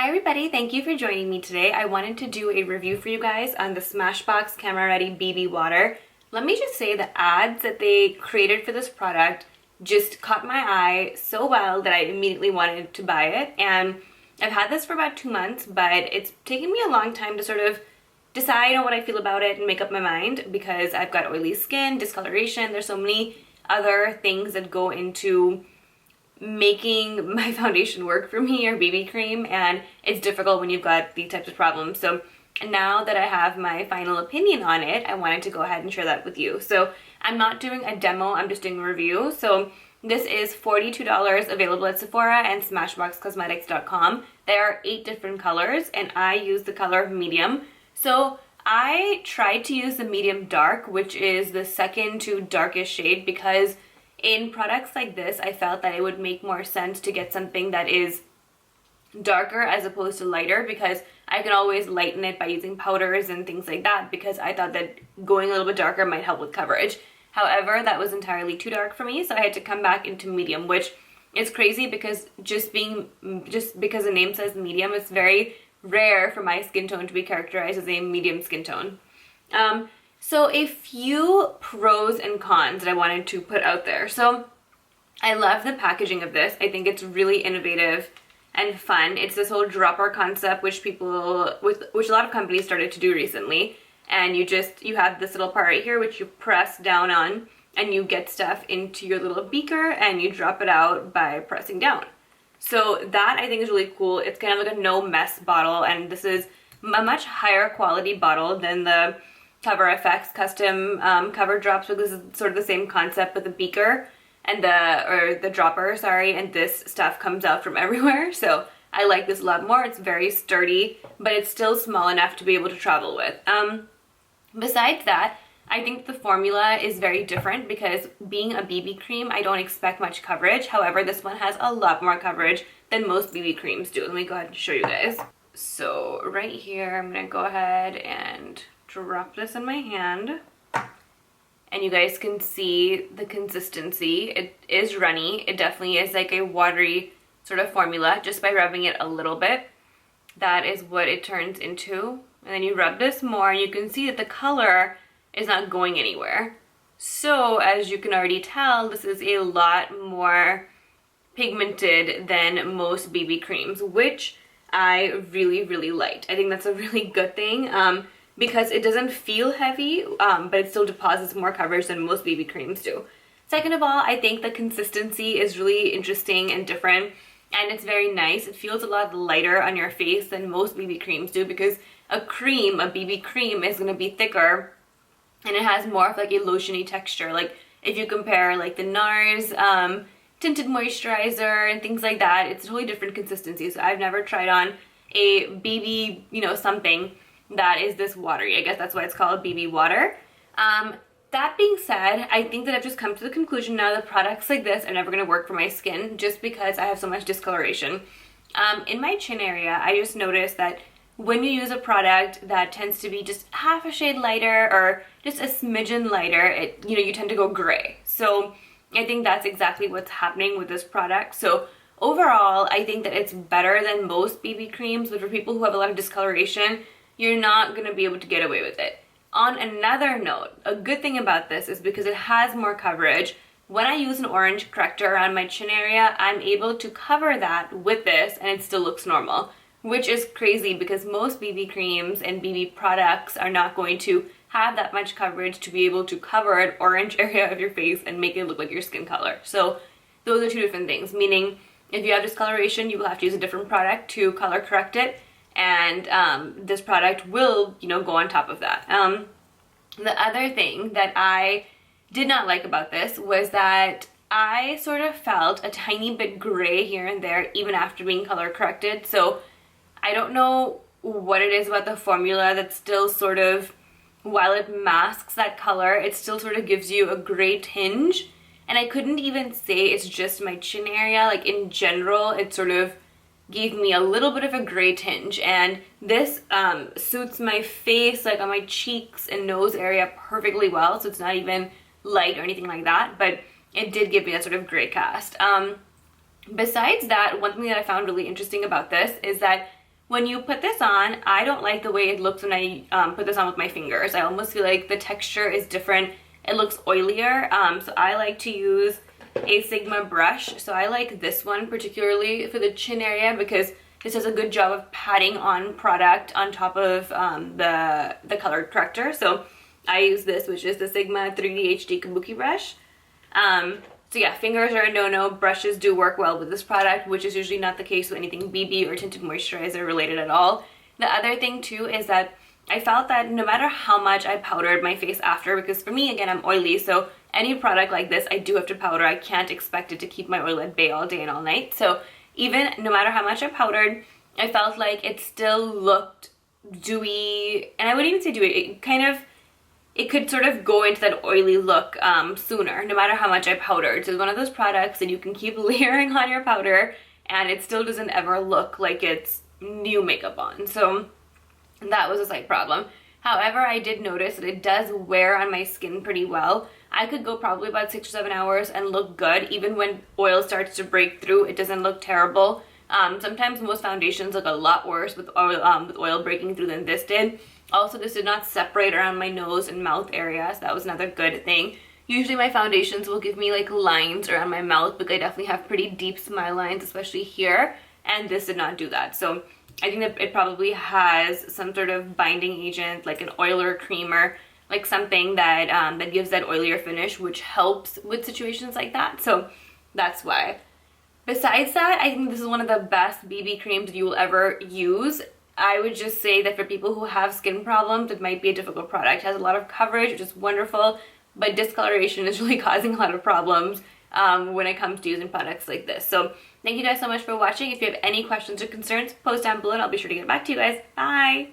Hi everybody, thank you for joining me today. I wanted to do a review for you guys on the Smashbox Camera Ready BB Water. Let me just say the ads that they created for this product just caught my eye so well that I immediately wanted to buy it. And I've had this for about 2 months, but it's taken me a long time to sort of decide on what I feel about it and make up my mind because I've got oily skin, discoloration, there's so many other things that go into making my foundation work for me or BB cream, and it's difficult when you've got these types of problems. So now that I have my final opinion on it, I wanted to go ahead and share that with you. So I'm not doing a demo, I'm just doing a review. So this is $42 available at Sephora and smashboxcosmetics.com. There are 8 different colors and I use the color medium. So I tried to use the medium dark, which is the second to darkest shade, because in products like this, I felt that it would make more sense to get something that is darker as opposed to lighter, because I can always lighten it by using powders and things like that, because I thought that going a little bit darker might help with coverage. However, that was entirely too dark for me, so I had to come back into medium, which is crazy because just because the name says medium, it's very rare for my skin tone to be characterized as a medium skin tone. So a few pros and cons that I wanted to put out there. So I love the packaging of this. I think it's really innovative and fun. It's this whole dropper concept, which a lot of companies started to do recently. And you have this little part right here, which you press down on, and you get stuff into your little beaker and you drop it out by pressing down. So that I think is really cool. It's kind of like a no mess bottle, and this is a much higher quality bottle than the Cover FX custom cover drops, because this is sort of the same concept with the beaker and the dropper, sorry, and this stuff comes out from everywhere. So I like this a lot more. It's very sturdy, but it's still small enough to be able to travel with. Besides that, I think the formula is very different because being a BB cream, I don't expect much coverage. However, this one has a lot more coverage than most BB creams do. Let me go ahead and show you guys. So right here, I'm gonna go ahead and drop this in my hand, and you guys can see the consistency. It is runny. It definitely is like a watery sort of formula just by rubbing it a little bit. That is what it turns into. And then you rub this more and you can see that the color is not going anywhere. So as you can already tell, this is a lot more pigmented than most BB creams, which I really, really liked. I think that's a really good thing. Because it doesn't feel heavy, but it still deposits more coverage than most BB creams do. Second of all, I think the consistency is really interesting and different, and it's very nice. It feels a lot lighter on your face than most BB creams do, because a BB cream is going to be thicker, and it has more of like a lotiony texture. Like if you compare like the NARS tinted moisturizer and things like that, it's a totally different consistency. So I've never tried on a BB, something that is this watery. I guess that's why it's called BB water. That being said, I think that I've just come to the conclusion now that products like this are never going to work for my skin just because I have so much discoloration. In my chin area, I just noticed that when you use a product that tends to be just half a shade lighter or just a smidgen lighter, you tend to go gray. So I think that's exactly what's happening with this product. So overall, I think that it's better than most BB creams, but for people who have a lot of discoloration, you're not going to be able to get away with it. On another note, a good thing about this is because it has more coverage. When I use an orange corrector around my chin area, I'm able to cover that with this and it still looks normal, which is crazy because most BB creams and BB products are not going to have that much coverage to be able to cover an orange area of your face and make it look like your skin color. So those are 2 different things, meaning if you have discoloration, you will have to use a different product to color correct it. And this product will, go on top of that. The other thing that I did not like about this was that I sort of felt a tiny bit gray here and there even after being color corrected. So I don't know what it is about the formula that still sort of, while it masks that color, it still sort of gives you a gray tinge. And I couldn't even say it's just my chin area. Like in general, it sort of gave me a little bit of a gray tinge, and this suits my face, like on my cheeks and nose area perfectly well, so it's not even light or anything like that, but it did give me a sort of gray cast. Besides that, one thing that I found really interesting about this is that When you put this on, I don't like the way it looks when I put this on with my fingers. I almost feel like the texture is different. It looks oilier, so I like to use a Sigma brush. So I like this one particularly for the chin area because this does a good job of patting on product on top of the color corrector. So I use this, which is the Sigma 3D HD Kabuki brush. So yeah, fingers are a no-no. Brushes do work well with this product, which is usually not the case with anything BB or tinted moisturizer related at all. The other thing too is that I felt that no matter how much I powdered my face after, because for me, again, I'm oily, so any product like this, I do have to powder. I can't expect it to keep my oil at bay all day and all night. So even no matter how much I powdered, I felt like it still looked dewy, and I wouldn't even say dewy, it could sort of go into that oily look sooner, no matter how much I powdered. So it's one of those products that you can keep layering on your powder and it still doesn't ever look like it's new makeup on. So that was a slight problem. However, I did notice that it does wear on my skin pretty well. I could go probably about 6 or 7 hours and look good. Even when oil starts to break through, it doesn't look terrible. Sometimes most foundations look a lot worse with oil breaking through than this did. Also, this did not separate around my nose and mouth area, so that was another good thing. Usually my foundations will give me like lines around my mouth, but I definitely have pretty deep smile lines, especially here, and this did not do that. So I think that it probably has some sort of binding agent, like an oiler creamer, like something that that gives that oilier finish, which helps with situations like that. So that's why. Besides that, I think this is one of the best BB creams you will ever use. I would just say that for people who have skin problems, it might be a difficult product. It has a lot of coverage, which is wonderful, but discoloration is really causing a lot of problems when it comes to using products like this. So thank you guys so much for watching. If you have any questions or concerns, post down below and I'll be sure to get back to you guys. Bye!